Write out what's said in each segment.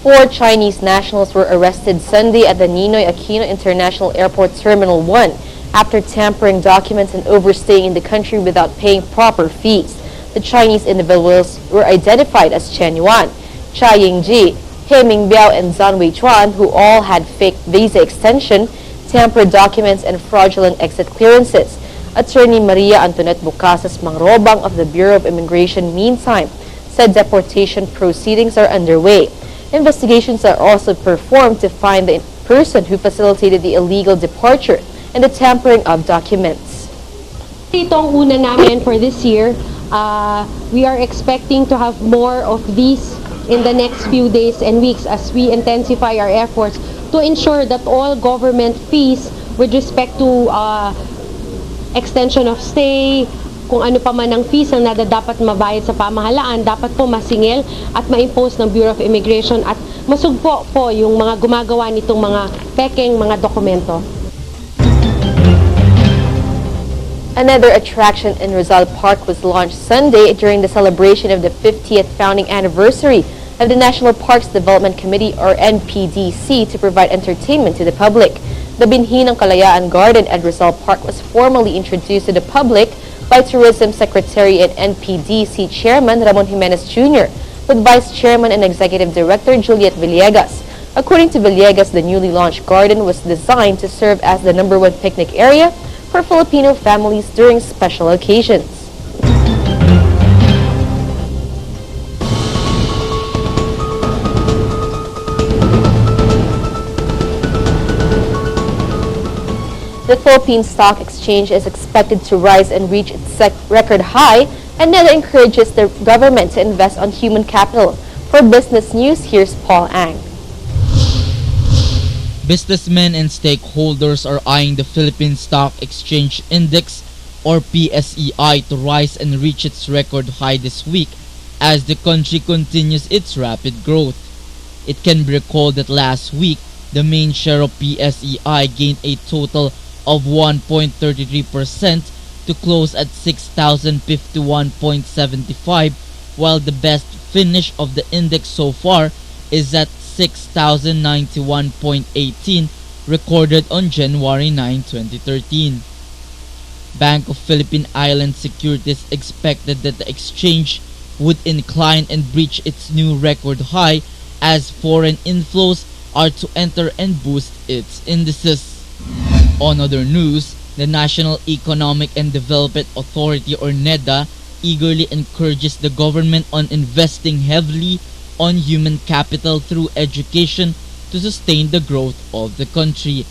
Four Chinese nationals were arrested Sunday at the Ninoy Aquino International Airport Terminal 1 after tampering documents and overstaying in the country without paying proper fees. The Chinese individuals were identified as Chen Yuan, Cha Yingji, He Mingbiao, and Zhan Weichuan, who all had fake visa extension, tampered documents, and fraudulent exit clearances. Attorney Maria Antoinette Bucasas Mangrobang of the Bureau of Immigration, meantime, said deportation proceedings are underway. Investigations are also performed to find the person who facilitated the illegal departure and the tampering of documents. Itong una namin for this year, we are expecting to have more of these in the next few days and weeks as we intensify our efforts to ensure that all government fees with respect to extension of stay, kung ano pa man ang fees na dapat mabayad sa pamahalaan, dapat po masingil at ma-impose ng Bureau of Immigration at masugpo po yung mga gumagawa nitong mga pekeng mga dokumento. Another attraction in Rizal Park was launched Sunday during the celebration of the 50th founding anniversary of the National Parks Development Committee, or NPDC, to provide entertainment to the public. The Binhinang Kalayaan Garden at Rizal Park was formally introduced to the public by Tourism Secretary and NPDC Chairman Ramon Jimenez Jr. with Vice Chairman and Executive Director Juliet Villegas. According to Villegas, the newly launched garden was designed to serve as the #1 picnic area for Filipino families during special occasions. The Philippine Stock Exchange is expected to rise and reach its record high, and NEDA encourages the government to invest on human capital. For Business News, here's Paul Ang. Businessmen and stakeholders are eyeing the Philippine Stock Exchange Index, or PSEI, to rise and reach its record high this week as the country continues its rapid growth. It can be recalled that last week, the main share of PSEI gained a total of 1.33% to close at 6,051.75, while the best finish of the index so far is at 6,091.18, recorded on January 9, 2013. Bank of Philippine Islands Securities expected that the exchange would incline and breach its new record high as foreign inflows are to enter and boost its indices. On other news, the National Economic and Development Authority, or NEDA, eagerly encourages the government on investing heavily on human capital through education to sustain the growth of the country.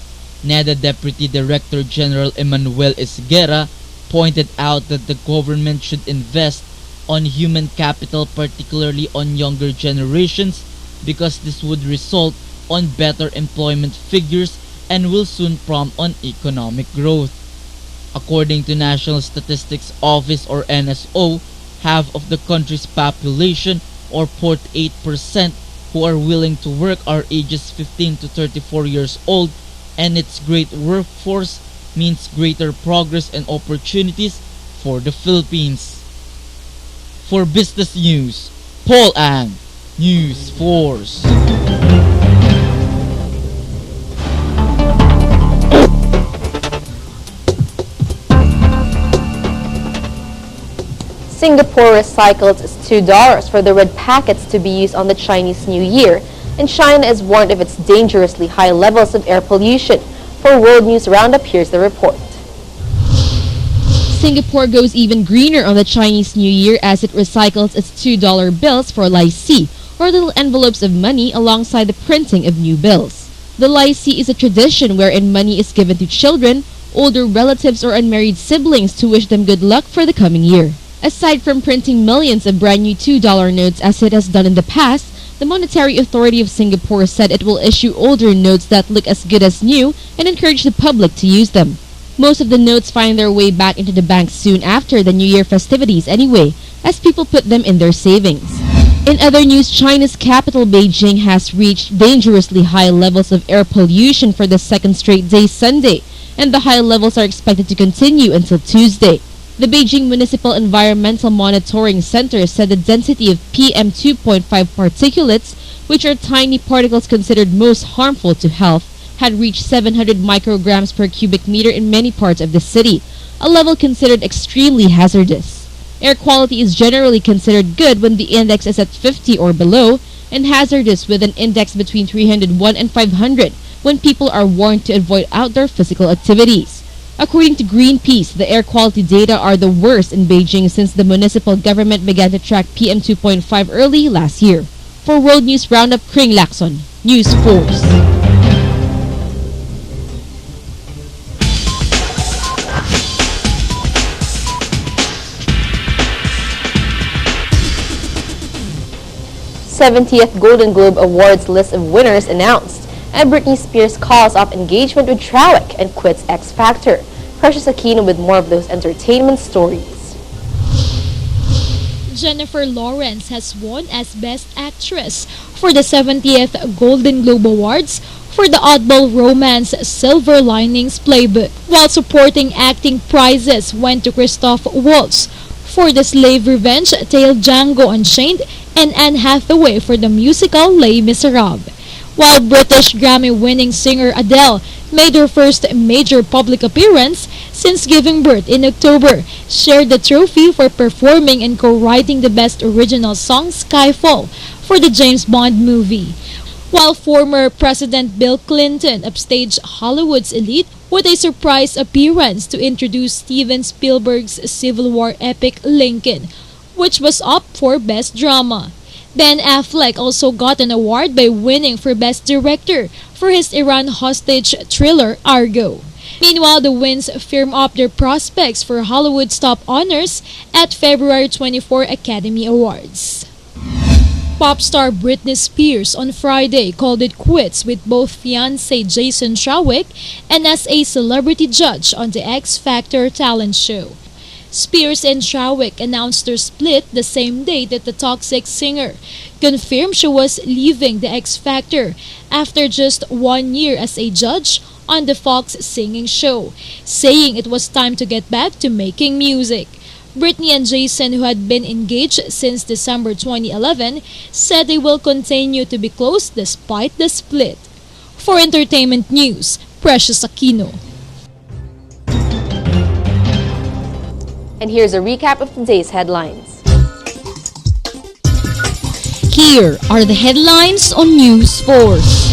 NEDA Deputy Director General Emmanuel Esguerra pointed out that the government should invest on human capital, particularly on younger generations, because this would result on better employment figures and will soon prompt on economic growth. According to National Statistics Office, or NSO, half of the country's population, or 48%, who are willing to work are ages 15 to 34 years old, and its great workforce means greater progress and opportunities for the Philippines. For Business News, Paul Ang, News Force. Singapore recycles its $2 for the red packets to be used on the Chinese New Year, and China is warned of its dangerously high levels of air pollution. For World News Roundup, here's the report. Singapore goes even greener on the Chinese New Year as it recycles its $2 bills for Lai Si, or little envelopes of money alongside the printing of new bills. The Lai Si is a tradition wherein money is given to children, older relatives, or unmarried siblings to wish them good luck for the coming year. Aside from printing millions of brand new $2 notes as it has done in the past, the Monetary Authority of Singapore said it will issue older notes that look as good as new and encourage the public to use them. Most of the notes find their way back into the banks soon after the New Year festivities anyway, as people put them in their savings. In other news, China's capital Beijing has reached dangerously high levels of air pollution for the second straight day Sunday, and the high levels are expected to continue until Tuesday. The Beijing Municipal Environmental Monitoring Center said the density of PM2.5 particulates which are tiny particles considered most harmful to health, had reached 700 micrograms per cubic meter in many parts of the city, a level considered extremely hazardous. Air quality is generally considered good when the index is at 50 or below, and hazardous with an index between 301 and 500 when people are warned to avoid outdoor physical activities. According to Greenpeace, the air quality data are the worst in Beijing since the municipal government began to track PM 2.5 early last year. For World News Roundup, Kring Lacson, News Force. th Golden Globe Awards list of winners announced, and Britney Spears calls off engagement with Trawick and quits X Factor. Precious Aquino with more of those entertainment stories. Jennifer Lawrence has won as Best Actress for the 70th Golden Globe Awards for the oddball romance Silver Linings Playbook, while supporting acting prizes went to Christoph Waltz for the slave revenge tale Django Unchained and Anne Hathaway for the musical Les Miserables. While British Grammy-winning singer Adele made her first major public appearance since giving birth in October, shared the trophy for performing and co-writing the Best Original Song Skyfall for the James Bond movie. While former President Bill Clinton upstaged Hollywood's elite with a surprise appearance to introduce Steven Spielberg's Civil War epic Lincoln, which was up for Best Drama. Ben Affleck also got an award by winning for Best Director for his Iran hostage thriller Argo. Meanwhile, the wins firm up their prospects for Hollywood's top honors at February 24 Academy Awards. Pop star Britney Spears on Friday called it quits with both fiancé Jason Trawick and as a celebrity judge on the X Factor talent show. Spears and Trawick announced their split the same day that the Toxic singer confirmed she was leaving the X Factor after just 1 year as a judge on the Fox singing show, saying it was time to get back to making music. Britney and Jason, who had been engaged since December 2011, said they will continue to be close despite the split. For entertainment news, Precious Aquino. And here's a recap of today's headlines. Here are the headlines on News Force.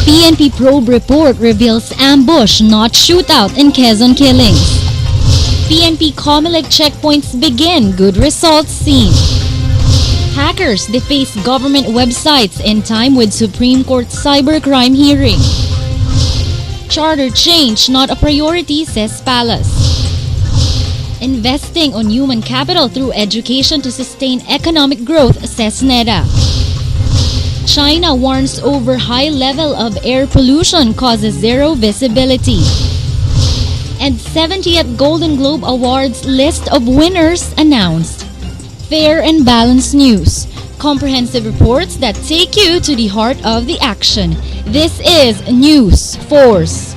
PNP probe report reveals ambush, not shootout in Quezon killings. PNP Comelec checkpoints begin, good results seen. Hackers deface government websites in time with Supreme Court cybercrime hearing. Charter change not a priority, says Palace. Investing on human capital through education to sustain economic growth, says NEDA. China warns over high level of air pollution causes zero visibility. And 70th Golden Globe Awards list of winners announced. Fair and balanced news. Comprehensive reports that take you to the heart of the action. This is News Force.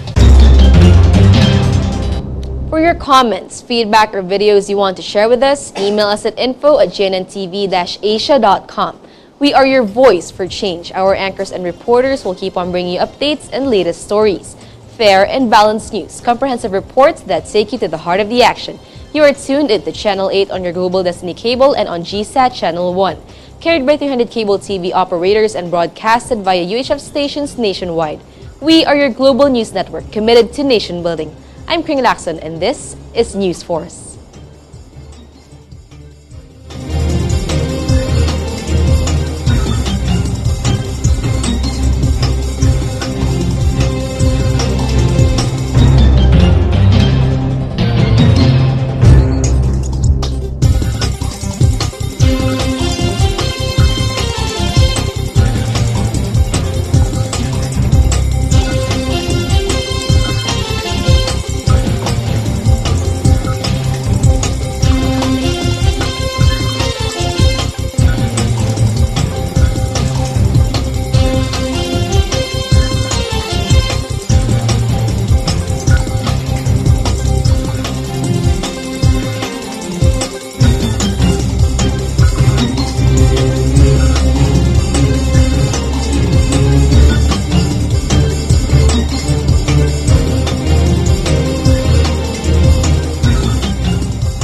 For your comments, feedback, or videos you want to share with us, email us at info@jnntv-asia.com. We are your voice for change. Our anchors and reporters will keep on bringing you updates and latest stories. Fair and balanced news, comprehensive reports that take you to the heart of the action. You are tuned into Channel 8 on your Global Destiny Cable and on GSAT Channel 1. Carried by 300 cable TV operators and broadcasted via UHF stations nationwide. We are your global news network committed to nation building. I'm Kring Lacson and this is News Force.